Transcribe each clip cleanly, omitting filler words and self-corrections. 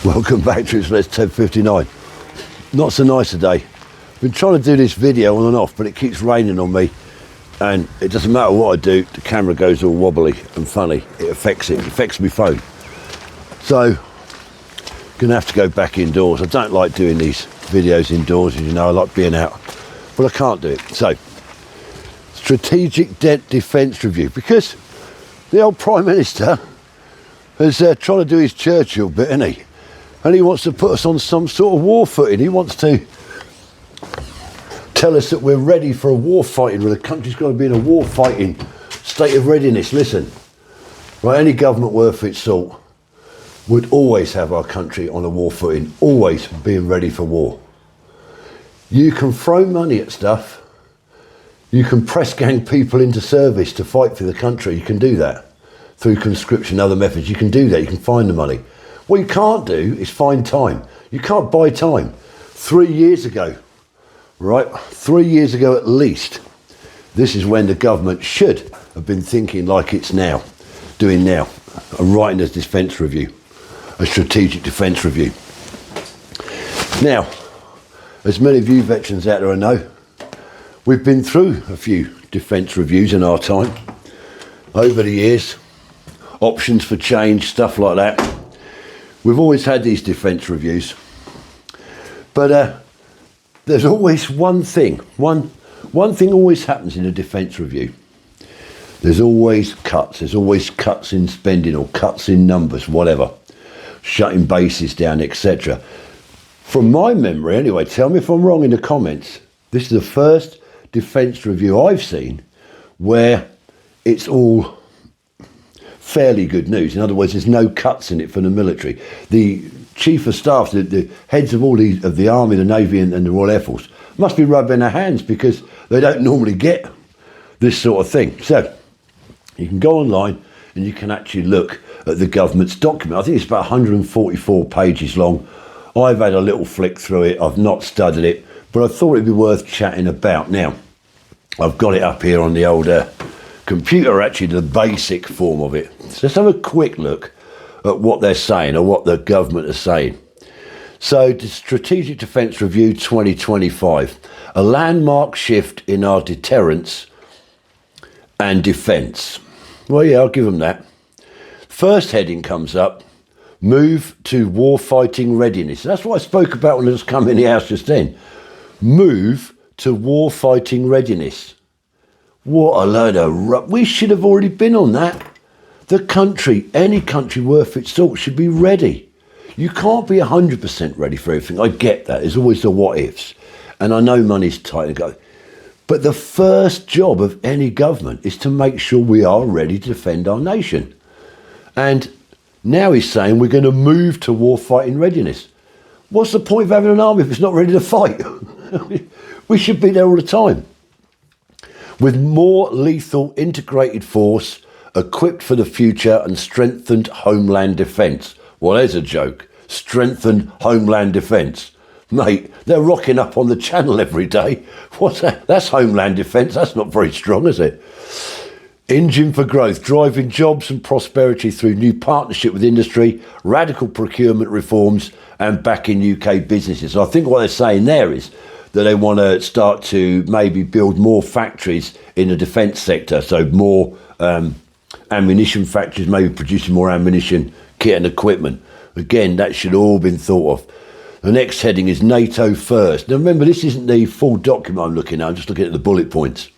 Welcome back to Let's 10:59. Not so nice today. Been trying to do this video on and off, but it keeps raining on me, and it doesn't matter what I do, the camera goes all wobbly and funny. It affects my phone. So, gonna have to go back indoors. I don't like doing these videos indoors, as you know, I like being out, but I can't do it. So, strategic defence review, because the old Prime Minister is trying to do his Churchill bit, isn't he? And he wants to put us on some sort of war footing. He wants to tell us that we're ready for a war fighting, where the country's got to be in a war fighting state of readiness. Listen, right, any government worth its salt would always have our country on a war footing, always being ready for war. You can throw money at stuff, you can press gang people into service to fight for the country, you can do that through conscription, other methods, you can do that, you can find the money. What you can't do is find time. You can't buy time. 3 years ago, right, 3 years ago at least, this is when the government should have been thinking like it's now, doing now, and writing a defence review, a strategic defence review. Now, as many of you veterans out there know, we've been through a few defence reviews in our time, over the years, options for change, stuff like that. We've always had these defence reviews, but there's always one thing always happens in a defence review. There's always cuts in spending or cuts in numbers, whatever, shutting bases down, etc. From my memory anyway, tell me if I'm wrong in the comments, this is the first defence review I've seen where it's all fairly good news. In other words, there's no cuts in it for the military. The chief of staff, the heads of all of the Army, the Navy and the Royal Air Force must be rubbing their hands, because they don't normally get this sort of thing. So you can go online and you can actually look at the government's document. I think it's about 144 pages long. I've had a little flick through it. I've not studied it, but I thought it'd be worth chatting about. Now, I've got it up here on the old computer, actually, the basic form of it. So let's have a quick look at what they're saying, or what the government is saying. So, the Strategic Defence Review 2025, a landmark shift in our deterrence and defence. Well, yeah, I'll give them that. First heading comes up, move to warfighting readiness. That's what I spoke about when I was coming in the house just then. Move to warfighting readiness. What a load of we should have already been on that. The country, any country worth its salt, should be ready. You can't be 100% ready for everything. I get that. There's always the what ifs. And I know money's tight and go. But the first job of any government is to make sure we are ready to defend our nation. And now he's saying we're going to move to warfighting readiness. What's the point of having an army if it's not ready to fight? We should be there all the time. With more lethal integrated force, equipped for the future and strengthened homeland defence. Well, there's a joke. Strengthened homeland defence. Mate, they're rocking up on the channel every day. What's that? That's homeland defence. That's not very strong, is it? Engine for growth, driving jobs and prosperity through new partnership with industry, radical procurement reforms and backing UK businesses. So I think what they're saying there is that they want to start to maybe build more factories in the defence sector. So more ammunition factories, maybe producing more ammunition, kit and equipment. Again, that should all been thought of. The next heading is NATO first. Now remember, this isn't the full document I'm looking at, I'm just looking at the bullet points.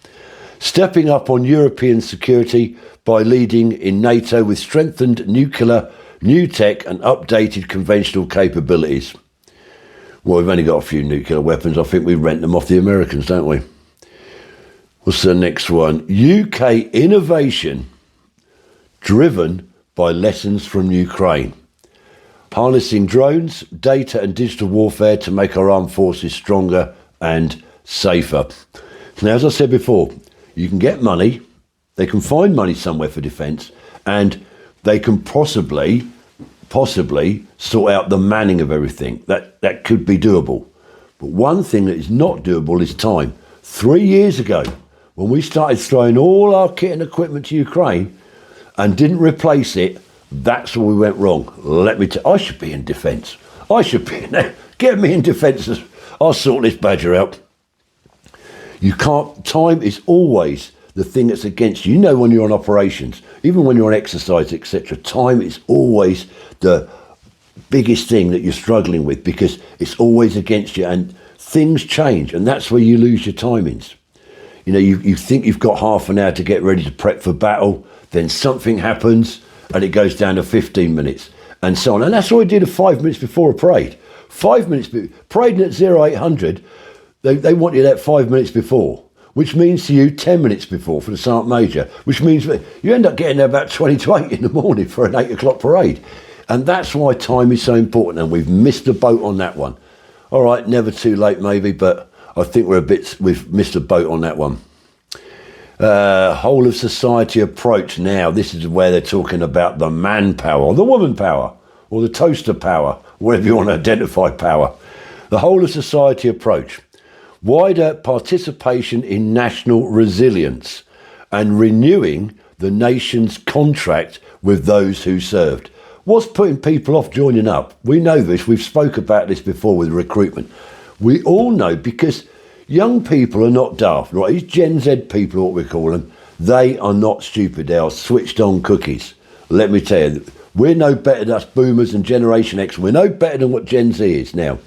Stepping up on European security by leading in NATO with strengthened nuclear, new tech and updated conventional capabilities. Well, we've only got a few nuclear weapons. I think we rent them off the Americans, don't we? What's the next one? UK innovation driven by lessons from Ukraine. Harnessing drones, data and digital warfare to make our armed forces stronger and safer. Now, as I said before, you can get money, they can find money somewhere for defence, and they can possibly sort out the manning of everything. That could be doable. But one thing that is not doable is time. 3 years ago, when we started throwing all our kit and equipment to Ukraine and didn't replace it, That's where we went wrong. Let me tell I should be in defence. I should be in there. Get me in defence. I'll sort this badger out. You can't, time is always the thing that's against you. You know, when you're on operations, even when you're on exercise, etc., time is always the biggest thing that you're struggling with, because it's always against you and things change, and that's where you lose your timings. You know, you think you've got half an hour to get ready to prep for battle, then something happens and it goes down to 15 minutes and so on. And that's what we did 5 minutes before a parade. 5 minutes, parading at 0800, they want you there 5 minutes before, which means to you 10 minutes before for the Sergeant Major, which means you end up getting there about 20 to 8 in the morning for an 8 o'clock parade. And that's why time is so important, and we've missed the boat on that one. All right, never too late maybe, but I think we've missed a boat on that one. Whole of society approach now. This is where they're talking about the manpower, or the woman power, or the toaster power, whatever you want to identify power. The whole of society approach. Wider participation in national resilience and renewing the nation's contract with those who served. What's putting people off joining up? We know this. We've spoke about this before with recruitment. We all know, because young people are not daft, right? These Gen Z people, what we call them, they are not stupid. They are switched on cookies. Let me tell you, we're no better than us boomers and Generation X. We're no better than what Gen Z is now.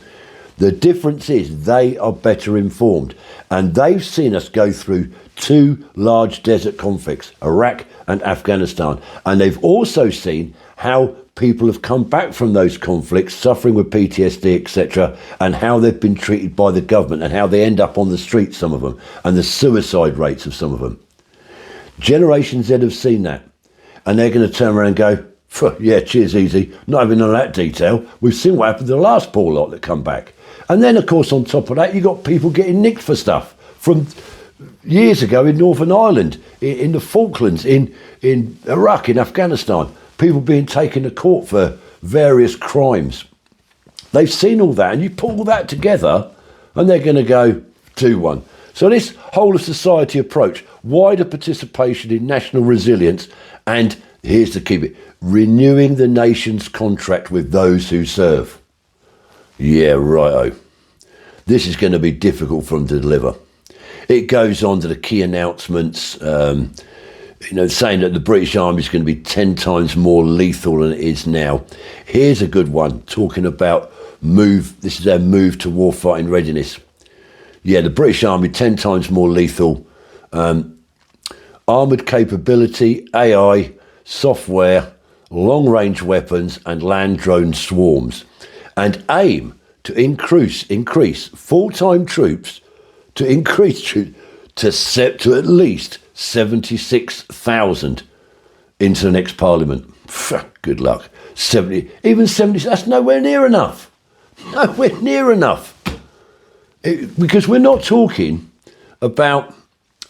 The difference is they are better informed, and they've seen us go through 2 large desert conflicts, Iraq and Afghanistan. And they've also seen how people have come back from those conflicts, suffering with PTSD, etc., and how they've been treated by the government, and how they end up on the streets, some of them, and the suicide rates of some of them. Generation Z have seen that, and they're going to turn around and go, yeah, cheers, easy, not having none of that detail. We've seen what happened to the last poor lot that come back. And then, of course, on top of that, you've got people getting nicked for stuff from years ago in Northern Ireland, in the Falklands, in Iraq, in Afghanistan. People being taken to court for various crimes. They've seen all that, and you put all that together, and they're going to go 2-1. So this whole of society approach, wider participation in national resilience, and here's the key bit, renewing the nation's contract with those who serve. Yeah, righto. This is going to be difficult for them to deliver. It goes on to the key announcements, saying that the British Army is going to be 10 times more lethal than it is now. Here's a good one, talking about this is their move to warfighting readiness. Yeah, the British Army, 10 times more lethal, armoured capability, AI, software, long-range weapons and land drone swarms, and aim to increase full-time troops to at least 76,000 into the next parliament. Good luck. 70, that's nowhere near enough. Nowhere near enough. Because we're not talking about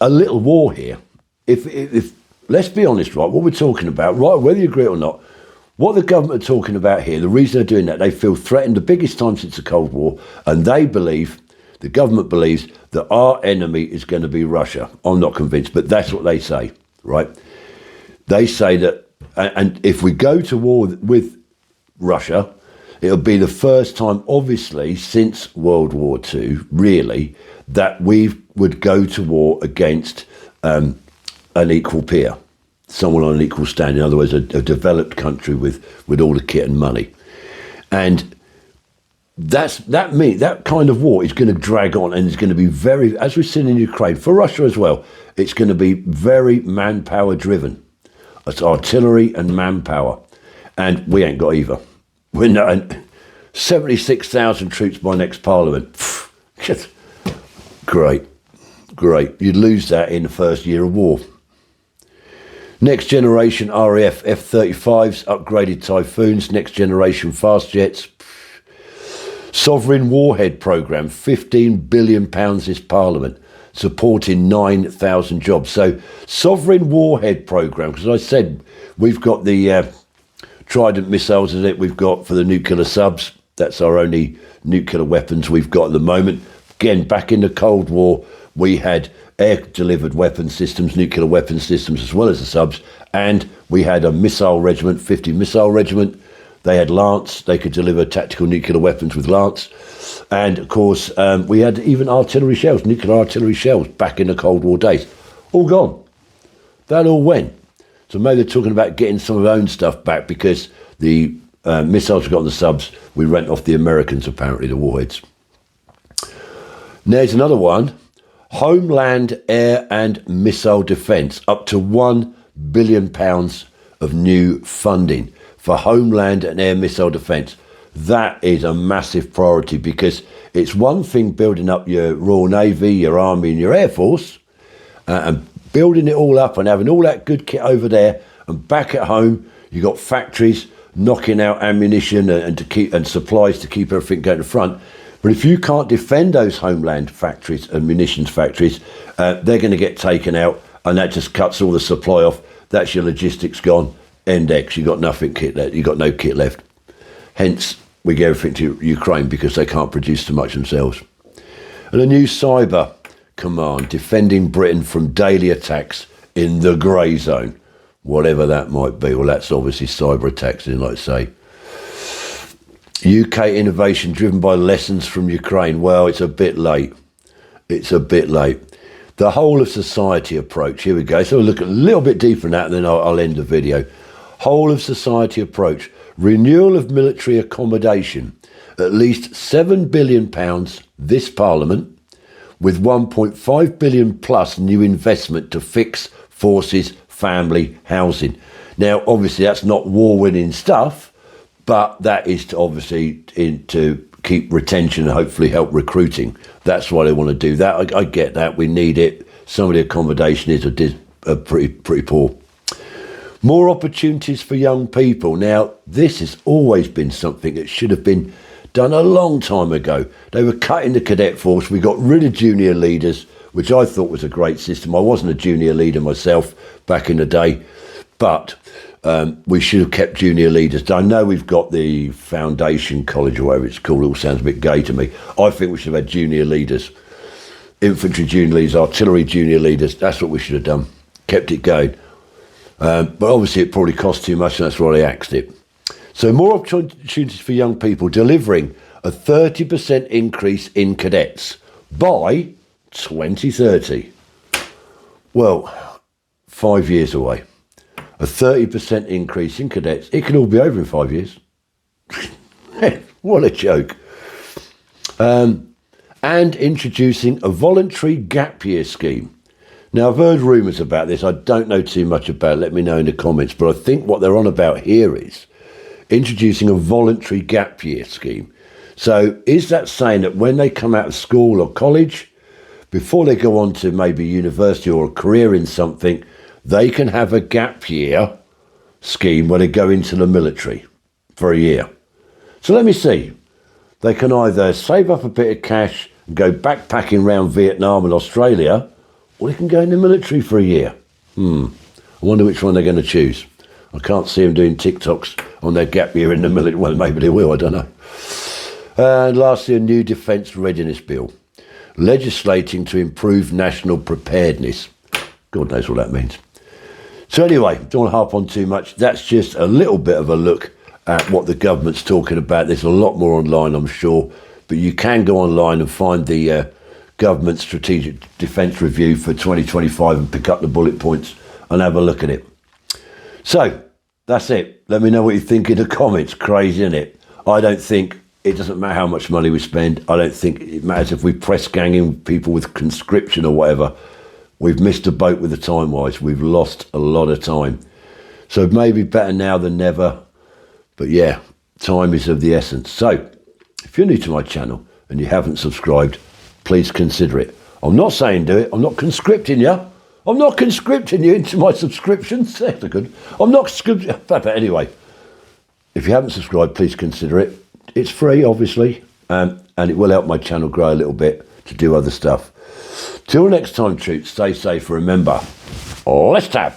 a little war here. If let's be honest, right, what we're talking about, right, whether you agree or not, what the government are talking about here, the reason they're doing that, they feel threatened the biggest time since the Cold War, and the government believes that our enemy is going to be Russia. I'm not convinced, but that's what they say, right? They say that, and if we go to war with Russia, it'll be the first time, obviously, since World War II, really, that we would go to war against an equal peer, someone on an equal standing, in other words, a developed country with all the kit and money. And that kind of war is going to drag on, and it's going to be very, as we've seen in Ukraine, for Russia as well, it's going to be very manpower driven. It's artillery and manpower, and we ain't got either. We're not 76,000 troops by next parliament. Great. You'd lose that in the first year of war. Next generation RAF F-35s, upgraded Typhoons, next generation fast jets. Sovereign Warhead Programme, £15 billion this Parliament, supporting 9,000 jobs. So, Sovereign Warhead Programme, because I said we've got the Trident missiles, is it? We've got for the nuclear subs. That's our only nuclear weapons we've got at the moment. Again, back in the Cold War, we had air-delivered weapon systems, nuclear weapon systems, as well as the subs. And we had a missile regiment, 50 missile regiment. They had Lance. They could deliver tactical nuclear weapons with Lance. And, of course, we had even artillery shells, nuclear artillery shells, back in the Cold War days. All gone. That all went. So maybe they're talking about getting some of their own stuff back because the missiles we got on the subs, we rent off the Americans, apparently, the warheads. There's another one. Homeland air and missile defence. Up to £1 billion of new funding for Homeland and air missile defence. That is a massive priority because it's one thing building up your Royal Navy, your Army and your Air Force and building it all up and having all that good kit over there, and back at home you got factories knocking out ammunition and supplies to keep everything going to the front. But if you can't defend those homeland factories and munitions factories, they're going to get taken out, and that just cuts all the supply off. That's your logistics gone. End X. You got nothing kit left. You got no kit left. Hence, we give everything to Ukraine because they can't produce too much themselves. And a new cyber command defending Britain from daily attacks in the grey zone, whatever that might be. Well, that's obviously cyber attacks, like I say. UK innovation driven by lessons from Ukraine. Well, it's a bit late. It's a bit late. The whole of society approach. Here we go. So we'll look a little bit deeper in that and then I'll end the video. Whole of society approach. Renewal of military accommodation. At least £7 billion this Parliament, with 1.5 billion plus new investment to fix forces, family, housing. Now, obviously, that's not war-winning stuff, but that is to keep retention and hopefully help recruiting. That's why they want to do that. I get that. We need it. Some of the accommodation is pretty poor. More opportunities for young people. Now, this has always been something that should have been done a long time ago. They were cutting the cadet force. We got rid of junior leaders, which I thought was a great system. I wasn't a junior leader myself back in the day, but we should have kept junior leaders. I know we've got the foundation college or whatever it's called. It all sounds a bit gay to me. I think we should have had junior leaders, infantry junior leaders, artillery junior leaders. That's what we should have done. Kept it going. But obviously it probably cost too much, and that's why they axed it. So more opportunities for young people, delivering a 30% increase in cadets by 2030. Well, 5 years away. A 30% increase in cadets. It could all be over in 5 years. What a joke. And introducing a voluntary gap year scheme. Now, I've heard rumours about this. I don't know too much about it. Let me know in the comments. But I think what they're on about here is introducing a voluntary gap year scheme. So is that saying that when they come out of school or college, before they go on to maybe university or a career in something, they can have a gap year scheme where they go into the military for a year? So let me see. They can either save up a bit of cash and go backpacking around Vietnam and Australia, or they can go in the military for a year. I wonder which one they're going to choose. I can't see them doing TikToks on their gap year in the military. Well, maybe they will, I don't know. And lastly, a new defence readiness bill. Legislating to improve national preparedness. God knows what that means. So anyway, don't want to harp on too much. That's just a little bit of a look at what the government's talking about. There's a lot more online, I'm sure. But you can go online and find the government strategic defence review for 2025 and pick up the bullet points and have a look at it. So that's it. Let me know what you think in the comments. Crazy, isn't it? I don't think it doesn't matter how much money we spend. I don't think it matters if we press gang in people with conscription or whatever. We've missed a boat with the time-wise. We've lost a lot of time. So maybe better now than never. But yeah, time is of the essence. So if you're new to my channel and you haven't subscribed, please consider it. I'm not saying do it. I'm not conscripting you. I'm not conscripting you into my subscriptions. That's good. I'm not conscripting. But anyway, if you haven't subscribed, please consider it. It's free, obviously, and it will help my channel grow a little bit to do other stuff. Till next time, troops, stay safe. Remember, let's tap.